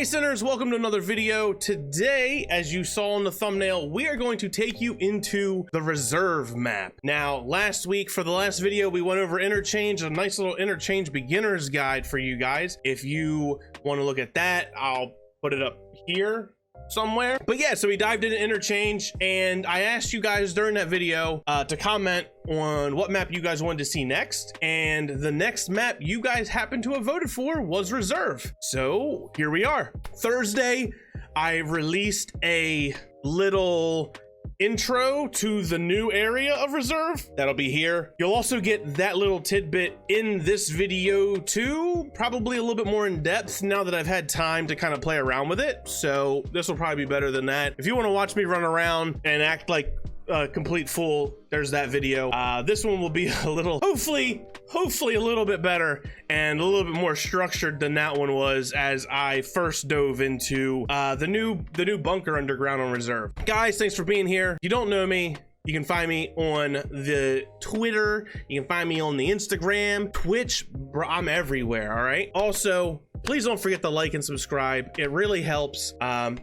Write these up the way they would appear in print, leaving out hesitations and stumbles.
Hey sinners, welcome to another video. Today, as you saw in the thumbnail, we are going to take you into the reserve map. Now, last week for the last video, we went over interchange, a nice little interchange beginner's guide for you guys. If you want to look at that, I'll put it up here somewhere. But yeah, so we dived into interchange, and I asked you guys during that video to comment on what map you guys wanted to see next, and the next map you guys happened to have voted for was reserve. So here we are. Thursday, I released a little intro to the new area of reserve that'll be here. You'll also get that little tidbit in this video too, probably a little bit more in depth now that I've had time to kind of play around with it. So this will probably be better than that. If you want to watch me run around and act like a complete fool, there's that video. This one will be a little, hopefully a little bit better and a little bit more structured than that one was, as I first dove into the new bunker underground on reserve. Guys, thanks for being here. If you don't know me, you can find me on the Twitter, you can find me on the Instagram, Twitch, bro, I'm everywhere. All right, also please don't forget to like and subscribe. It really helps.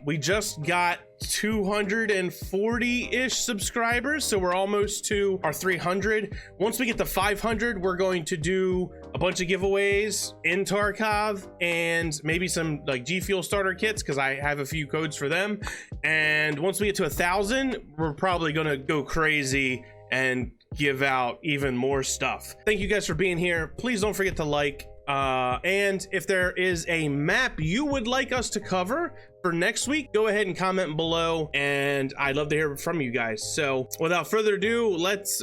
We just got 240-ish subscribers, so we're almost to our 300. Once we get to 500, we're going to do a bunch of giveaways in Tarkov and maybe some like G Fuel starter kits, because I have a few codes for them. And once we get to 1,000, we're probably gonna go crazy and give out even more stuff. Thank you guys for being here. Please don't forget to like, and if there is a map you would like us to cover for next week, go ahead and comment below, and I'd love to hear from you guys. So without further ado, let's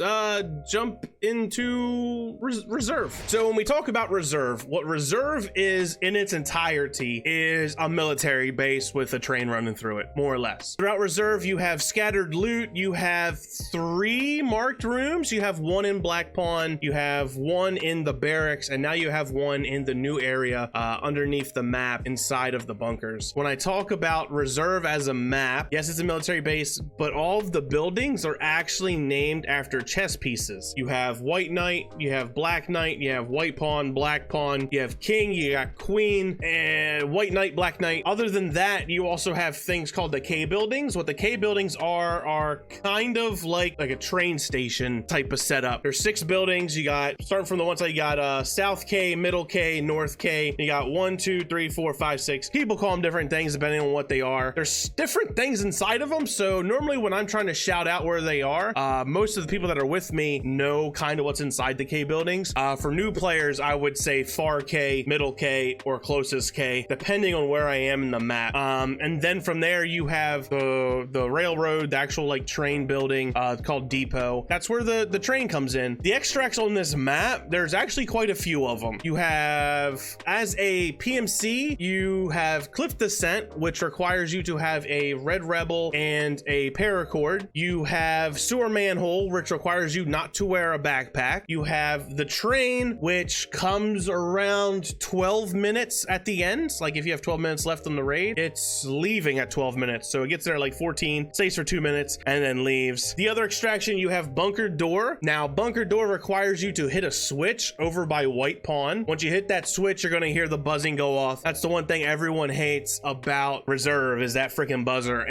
jump into reserve. So when we talk about reserve, what reserve is in its entirety is a military base with a train running through it, more or less. Throughout reserve, you have scattered loot. You have 3 marked rooms. You have 1 in Black Pawn, you have 1 in the barracks, and now you have 1 in the new area underneath the map inside of the bunkers. When I talk about reserve as a map, yes, it's a military base, but all of the buildings are actually named after chess pieces. You have White Knight, you have Black Knight, you have White Pawn, Black Pawn, you have King, you got Queen, and White Knight, Black Knight. Other than that, you also have things called the K buildings. What the K buildings are kind of like a train station type of setup. There's 6 buildings. You got, starting from the one side, you got South K, Middle K, North K. You got 1, 2, 3, 4, 5, 6. People call them different things depending on what they are. There's different things inside of them, so normally when I'm trying to shout out where they are, most of the people that are with me know kind of what's inside the K buildings. For new players, I would say far K, middle K, or closest K, depending on where I am in the map. And then from there you have the railroad, the actual like train building called depot. That's where the train comes in. The extracts on this map, there's actually quite a few of them. You have, as a PMC, you have Cliff Descent, which requires you to have a Red Rebel and a paracord. You have Sewer Manhole, which requires you not to wear a backpack. You have the train, which comes around 12 minutes at the end. Like if you have 12 minutes left on the raid, it's leaving at 12 minutes. So it gets there like 14, stays for 2 minutes, and then leaves. The other extraction, you have Bunker Door. Now, Bunker Door requires you to hit a switch over by White Pawn. Once you hit that switch, you're gonna hear the buzzing go off. That's the one thing everyone hates about reserve, is that freaking buzzer.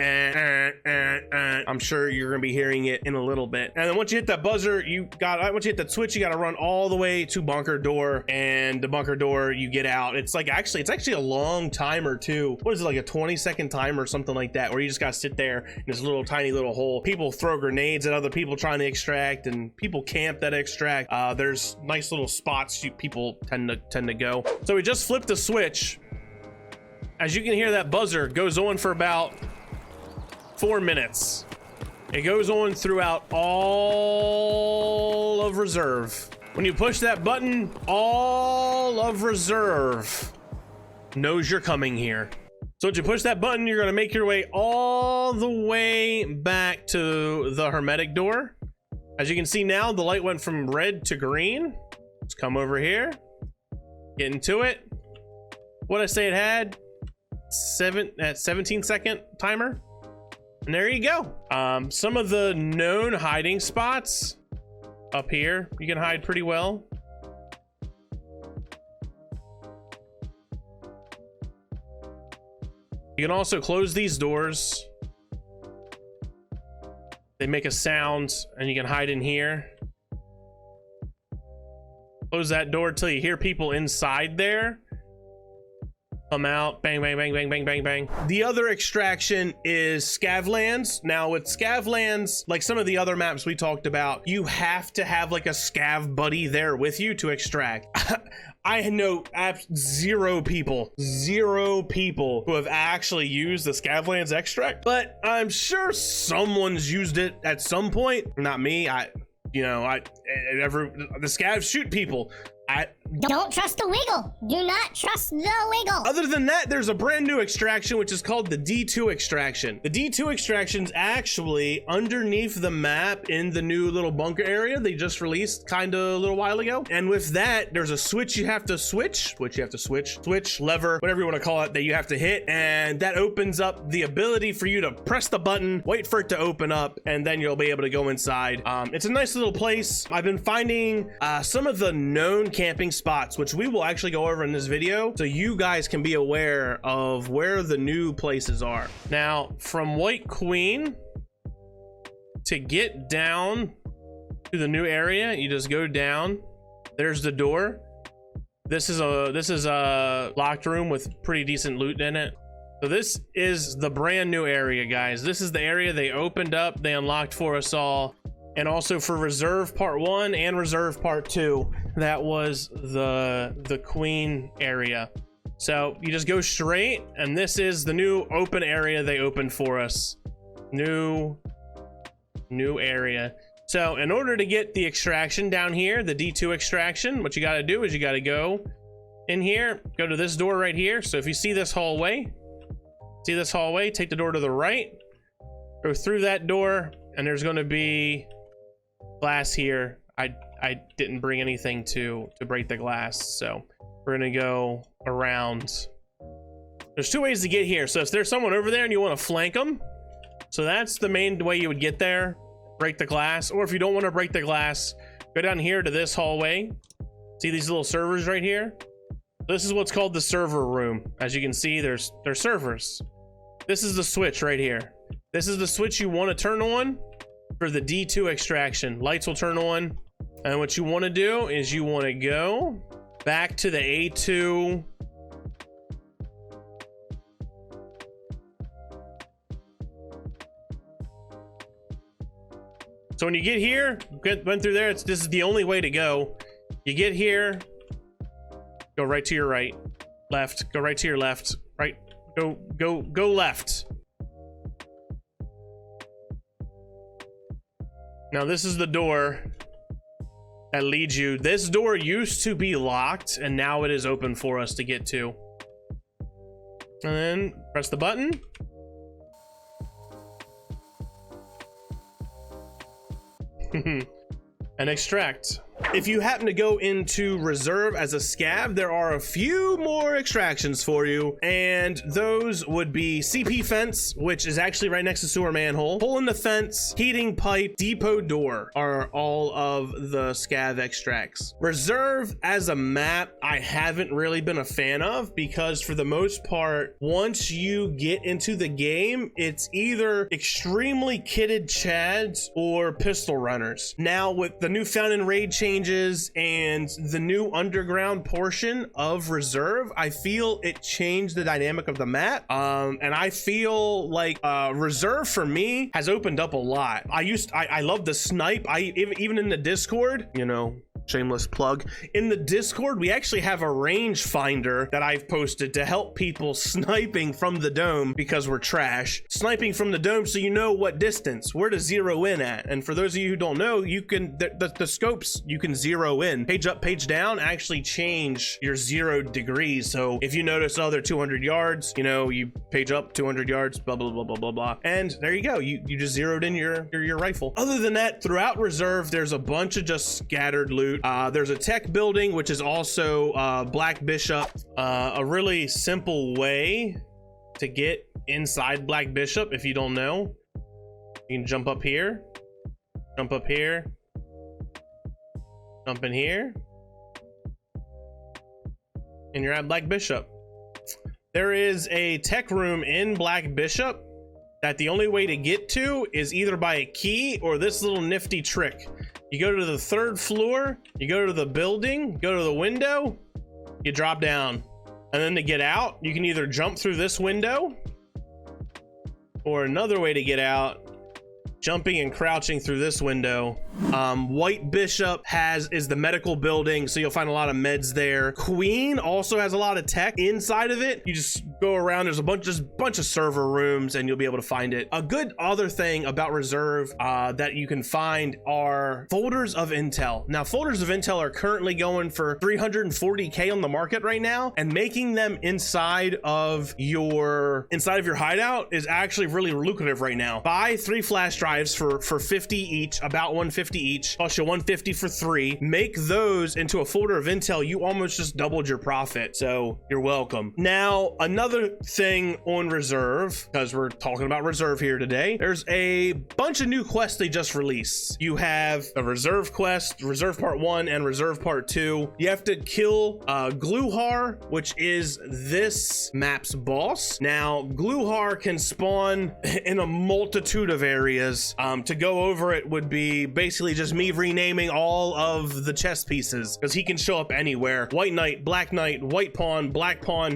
I'm sure you're gonna be hearing it in a little bit. And then once you hit that buzzer, once you hit that switch, you gotta run all the way to Bunker Door, and the Bunker Door, you get out. It's actually a long timer too. What is it, like a 20-second timer or something like that, where you just gotta sit there in this little tiny little hole. People throw grenades at other people trying to extract, and people camp that extract. There's nice little spots people tend to go. So we just flipped the switch. As you can hear, that buzzer goes on for about 4 minutes. It goes on throughout all of reserve. When you push that button, all of reserve knows you're coming here. So once you push that button, you're gonna make your way all the way back to the hermetic door. As you can see now, the light went from red to green. Let's come over here, get into it. What I say it had? 17-second timer. And there you go. Some of the known hiding spots up here, you can hide pretty well. You can also close these doors. They make a sound, and you can hide in here. Close that door till you hear people inside there. Come out, bang, bang, bang, bang, bang, bang, bang. The other extraction is Scavlands. Now with Scavlands, like some of the other maps we talked about, you have to have like a scav buddy there with you to extract. I know zero people who have actually used the Scavlands extract, but I'm sure someone's used it at some point. Not me. The scavs shoot people. Don't trust the wiggle. Do not trust the wiggle. Other than that, there's a brand new extraction, which is called the D2 extraction. The D2 extraction's actually underneath the map in the new little bunker area they just released kind of a little while ago. And with that, there's a switch you have to switch, lever, whatever you want to call it, that you have to hit. And that opens up the ability for you to press the button, wait for it to open up, and then you'll be able to go inside. It's a nice little place. I've been finding some of the known camping spots, which we will actually go over in this video, so you guys can be aware of where the new places are. Now, from White Queen, to get down to the new area, you just go down. There's the door. This is a locked room with pretty decent loot in it. So this is the brand new area, guys. This is the area they opened up, they unlocked for us all. And also for Reserve Part 1 and Reserve Part 2, that was the Queen area. So you just go straight, and this is the new open area they opened for us. New area. So in order to get the extraction down here, the D2 extraction, what you got to do is you got to go in here, go to this door right here. So if you see this hallway, take the door to the right, go through that door, and there's going to be glass here. I didn't bring anything to break the glass, so we're gonna go around. There's two ways to get here. So if there's someone over there and you want to flank them, so that's the main way you would get there, break the glass. Or if you don't want to break the glass, go down here to this hallway. See these little servers right here? This is what's called the server room. As you can see, there's servers. This is the switch right here. This is the switch you want to turn on for the D2 extraction. Lights will turn on, and what you want to do is you want to go back to the A2. So when you get here, went through there, this is the only way to go. You get here, go right to your right, left, go right to your left, right, go left. Now this is the door that leads you. This door used to be locked, and now it is open for us to get to. And then press the button. And extract. If you happen to go into reserve as a scav, there are a few more extractions for you, and those would be CP fence, which is actually right next to sewer manhole, hole in the fence, heating pipe, depot door are all of the scav extracts. Reserve as a map, I haven't really been a fan of, because for the most part, once you get into the game, it's either extremely kitted chads or pistol runners. Now with the new found in raid changes and the new underground portion of reserve, I feel it changed the dynamic of the map, and I feel like reserve for me has opened up a lot. I love the snipe. Even in the Discord, you know, shameless plug, in the Discord we actually have a range finder that I've posted to help people sniping from the dome, because we're trash sniping from the dome, so you know what distance, where to zero in at. And for those of you who don't know, you can the scopes, you can zero in, page up, page down, actually change your 0 degrees. So if you notice, oh, they're 200 yards, you know, you page up 200 yards, blah blah blah blah blah blah, and there you go, you just zeroed in your rifle. Other than that, throughout reserve there's a bunch of just scattered loot. There's a tech building, which is also Black Bishop. A really simple way to get inside Black Bishop, if you don't know, you can jump up here, jump up here, jump in here, and you're at Black Bishop. there is a tech room in Black Bishop that the only way to get to is either by a key or this little nifty trick. You go to the 3rd floor, you go to the building, go to the window, you drop down. And then to get out, you can either jump through this window, or another way to get out, jumping and crouching through this window. White Bishop is the medical building, so you'll find a lot of meds there. Queen also has a lot of tech inside of it. You just go around, there's a bunch of server rooms, and you'll be able to find it. A good other thing about Reserve that you can find are folders of intel. Now, folders of intel are currently going for 340k on the market right now, and making them inside of your hideout is actually really lucrative right now. Buy 3 flash drives for 50 each, about 150 each, cost you 150 for 3. Make those into a folder of intel, you almost just doubled your profit, so you're welcome. Now, another thing on Reserve, because we're talking about Reserve here today, there's a bunch of new quests they just released. You have a Reserve quest, Reserve Part 1 and Reserve Part 2. You have to kill Glukhar, which is this map's boss. Now, Glukhar can spawn in a multitude of areas. To go over it would be basically just me renaming all of the chess pieces, because he can show up anywhere. White Knight, Black Knight, White Pawn, Black Pawn,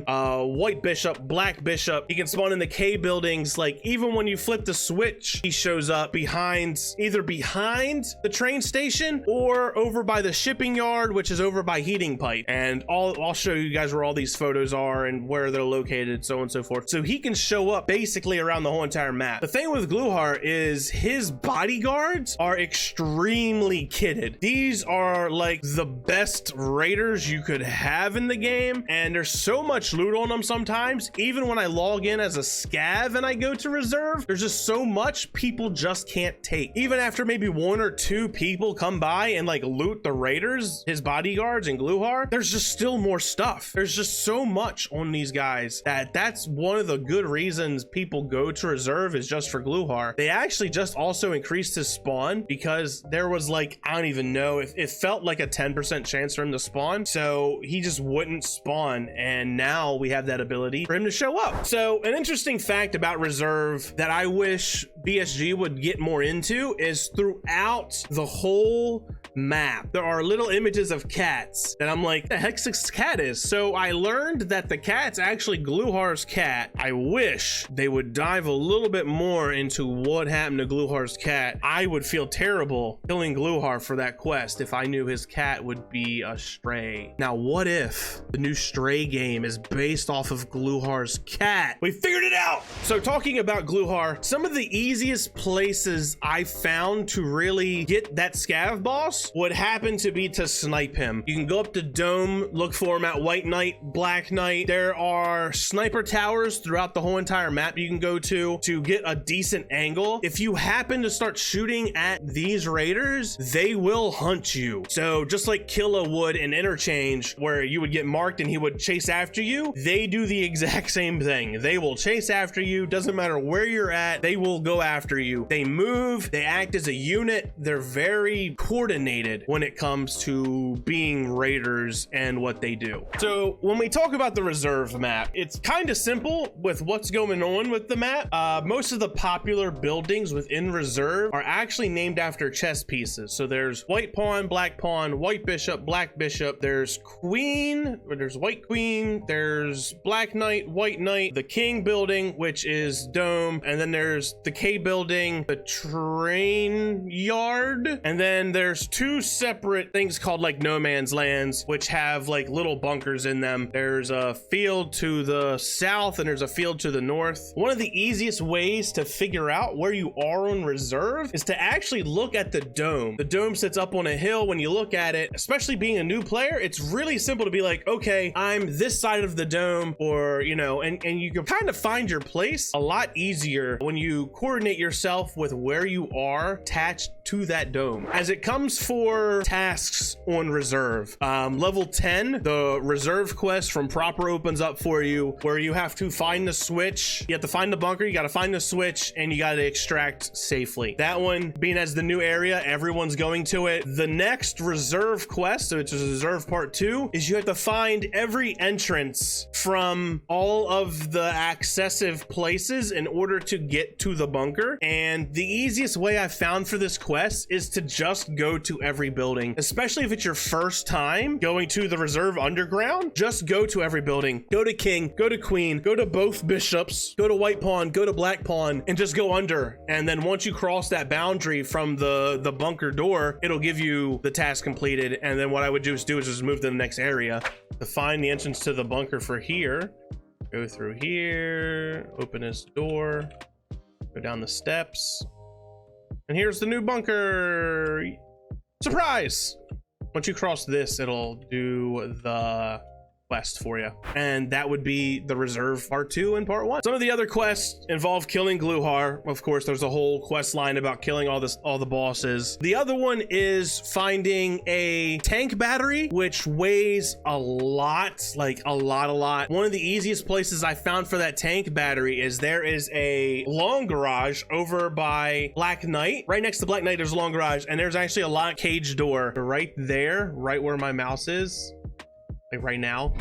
White Bishop, Black Bishop. He can spawn in the K buildings. Like, even when you flip the switch, he shows up either behind the train station or over by the shipping yard, which is over by Heating Pipe. And I'll show you guys where all these photos are and where they're located, so on and so forth. So he can show up basically around the whole entire map. The thing with Glukhar is his bodyguards are extremely kitted. These are like the best raiders you could have in the game, and there's so much loot on them sometimes. Even when I log in as a scav and I go to Reserve, there's just so much people just can't take. Even after maybe 1 or 2 people come by and like loot the raiders, his bodyguards and Glukhar, there's just still more stuff. There's just so much on these guys that's one of the good reasons people go to Reserve, is just for Glukhar. They actually just also increased his spawn, because there was like, I don't even know, if it felt like a 10% chance for him to spawn, so he just wouldn't spawn, and now we have that ability for him to show up. So an interesting fact about Reserve that I wish BSG would get more into is throughout the whole map there are little images of cats that I'm like, the heck's this cat is? So I learned that the cat's actually Glukhar's cat. I wish they would dive a little bit more into what happened to Glukhar's cat. I would feel terrible killing Glukhar for that quest if I knew his cat would be a stray. Now, what if the new Stray game is based off of Glukhar's cat? We figured it out! So talking about Glukhar, some of the easiest places I found to really get that scav boss would happen to be to snipe him. You can go up to Dome, look for him at White Knight, Black Knight. There are sniper towers throughout the whole entire map you can go to get a decent angle. If you happen to start shooting at these raiders, they will hunt you. So just like Killa would in Interchange, where you would get marked and he would chase after you, they do the exact same thing. They will chase after you. Doesn't matter where you're at, they will go after you. They move, they act as a unit. They're very coordinated when it comes to being raiders and what they do. So when we talk about the Reserve map, it's kind of simple with what's going on with the map. Most of the popular buildings within Reserve are actually named after chess pieces. So there's White Pawn, Black Pawn, White Bishop, Black Bishop. There's Queen, or there's White Queen. There's Black Knight, White Knight, the King building, which is Dome. And then there's the K building, the train yard. And then there's 2 separate things called like no man's lands, which have like little bunkers in them. There's a field to the south and there's a field to the north. One of the easiest ways to figure out where you are on Reserve is to actually look at the dome. The dome sits up on a hill. When you look at it, especially being a new player, it's really simple to be like, okay, I'm this side of the dome, or, you know, and you can kind of find your place a lot easier when you coordinate yourself with where you are attached to that dome. As it comes for tasks on reserve, level 10, the reserve quest from proper opens up for you, where you have to find the switch. You have to find the bunker, you got to find the switch, and you got to extract safely. That one being as the new area, everyone's going to it. The next reserve quest, which is reserve part 2, is you have to find every entrance from all of the accessive places in order to get to the bunker. And the easiest way I found for this quest is to just go to every building, especially if it's your first time going to the reserve underground. Just go to every building, go to king, go to queen, go to both bishops, go to white pawn, go to black pawn, and just go under. And then once you cross that boundary from the bunker door, it'll give you the task completed. And then what I would do is just move to the next area to find the entrance to the bunker for here. Go through here, open this door, go down the steps, and here's the new bunker. Surprise! Once you cross this, it'll do the quest for you, and that would be the reserve part 2 and part 1. Some of the other quests involve killing Glukhar. Of course, there's a whole quest line about killing all the bosses. The other one is finding a tank battery, which weighs a lot, like a lot. One of the easiest places I found for that tank battery is there is a long garage over by Black Knight. Right next to Black Knight, there's a long garage, and there's actually a locked cage door right there, right where my mouse is. Like right now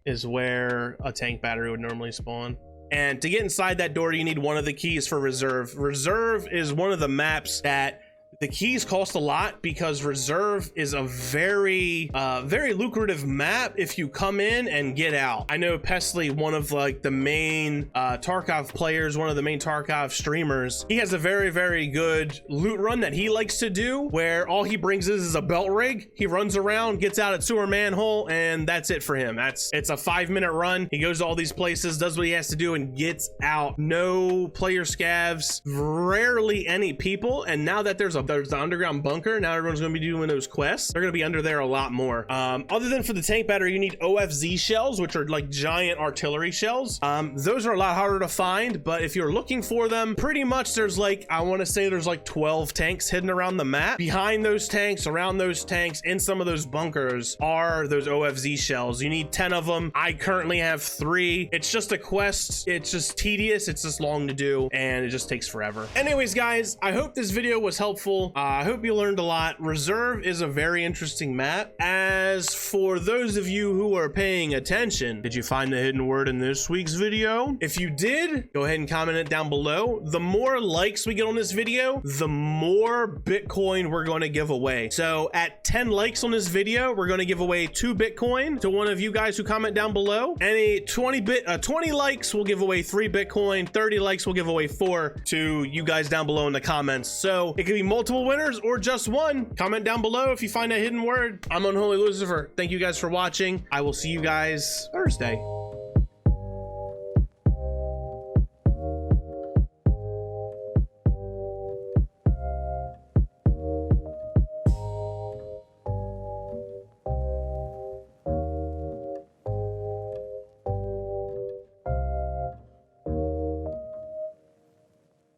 is where a tank battery would normally spawn. And to get inside that door, you need one of the keys for reserve. Reserve is one of the maps that the keys cost a lot, because reserve is a very lucrative map if you come in and get out. I know Pesley, one of like the main Tarkov players, one of the main Tarkov streamers, he has a very good loot run that he likes to do, where all he brings is a belt rig. He runs around, gets out at sewer manhole, and that's it for him. It's a 5-minute run. He goes to all these places, does what he has to do, and gets out. No player scavs, rarely any people. And now that there's the underground bunker, now everyone's going to be doing those quests. They're going to be under there a lot more. Other than for the tank battery, you need OFZ shells, which are like giant artillery shells. Those are a lot harder to find, but if you're looking for them, pretty much there's like, I want to say there's like 12 tanks hidden around the map. Behind those tanks, around those tanks, in some of those bunkers are those OFZ shells. You need 10 of them. I currently have 3. It's just a quest. It's just tedious. It's just long to do, and it just takes forever. Anyways, guys, I hope this video was helpful. I hope you learned a lot. Reserve is a very interesting map. As for those of you who are paying attention, did you find the hidden word in this week's video? If you did, go ahead and comment it down below. The more likes we get on this video, the more Bitcoin we're going to give away. So at 10 likes on this video, we're going to give away 2 Bitcoin to one of you guys who comment down below. Any 20 likes, we'll give away 3 Bitcoin. 30 likes, we'll give away 4 to you guys down below in the comments. So it could be multiple winners or just one. Comment down below if you find a hidden word. I'm Unholy Lucifer. Thank you guys for watching. I will see you guys Thursday.